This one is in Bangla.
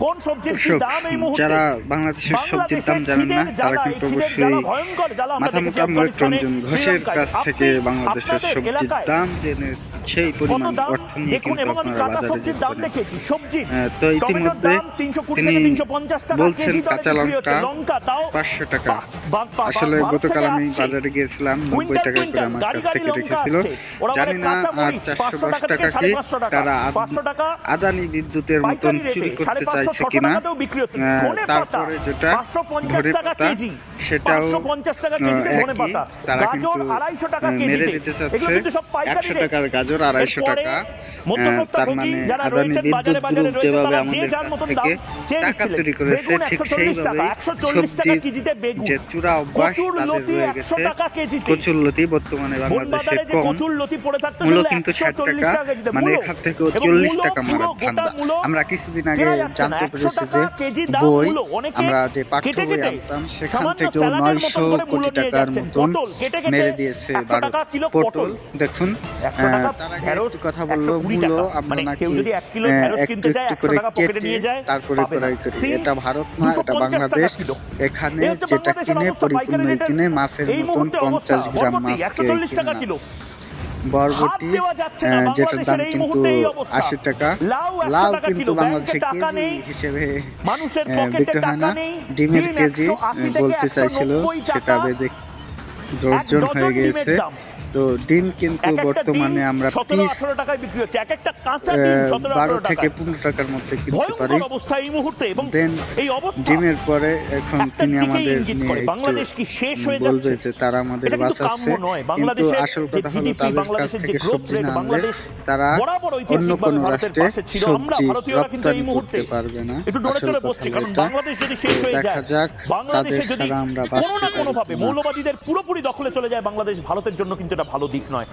কোন সবজির কি দর্শক, দাম এই মুহূর্তে? যারা বাংলাদেশের সবজির দাম জানেন না তারা কিন্তু অবশ্যই মাথামোটা ময়ূররঞ্জন ঘোষের কাছ থেকে বাংলাদেশের সবজির দাম জেনে সেই পরিমাণ অর্থ নিয়ে কিন্তু আপনারা বাজারে যেতে পারেন। তো ইতিমধ্যে তিনি বলছেন কাঁচা লঙ্কা 500 টাকা। আসলে গতকাল আমি বাজারে গিয়েছিলাম, 90 টাকা করে আমার কাছ থেকে রেখেছিল। জানি না আর 410 টাকা কি তারা আদানি বিদ্যুতের মতন চুরি করতে চাইছে কিনা। তারপরে যেটা ধনেপাতা সেটাও একই, তারা কিন্তু মেরে দিতে চাচ্ছে। 100 টাকার গাজর 250 টাকা। তার মানে আদানি বিদ্যুৎ গ্রুপ যেভাবে আমাদের কাছ থেকে টাকা চুরি করেছে, ঠিক সেইভাবেই সবজির যে চূড়া অভ্যাস তাদের রয়ে গেছে। কচুরলতি বর্তমানে বাংলাদেশে কম, মূল্য কিন্তু 60 টাকা, মানে এখান থেকেও 40 টাকা মারার ধান্দা। আমরা কিছুদিন আগে জানতে পেরেছি যে বই, আমরা যে পাঠ্য বই আনতাম সেখান থেকেও 900 কোটি টাকার মতন মেরে দিয়েছে পটল। দেখুন, তার আগে একটু কথা বললো, মূল্য আমরা নাকি একটু একটু করে কেটে তারপরে ক্রয় করি। এটা ভারত না, এটা বাংলাদেশ। এখানে যেটা কিনে পরিপূর্ণই কিনে, মাছের মতন 50 গ্রাম মাছ কিনে না। বরবটি যেটার দাম কিন্তু 80 টাকা। লাউ কিন্তু বাংলাদেশে কেজি হিসেবে বিক্রি হয় না, ডিমের কেজি বলতে চাইছিল, সেটা বেদে দর্জন হয়ে গেছে। তো ডিম কিন্তু বর্তমানে আমরা পিস 12 থেকে 15 টাকার মধ্যে কিনতে পারি। দেন ডিমের পরে এখন তিনি আমাদের বলবে যে তারা আমাদের বাঁচাচ্ছে, কিন্তু আসল কথা হলো তাদের কাছ থেকে সবজি না আনলে তারা অন্য কোনো রাষ্ট্রে সবজি রপ্তানি করতে পারবে না। আসল কথা এটা। দেখা যাক, তাদের ছাড়া আমরা বাঁচতে পারি। মৌলবাদীদের পুরোপুরি দখলে চলে যায় বাংলাদেশ, ভারতের জন্য কিন্তু এটা ভালো দিক নয়।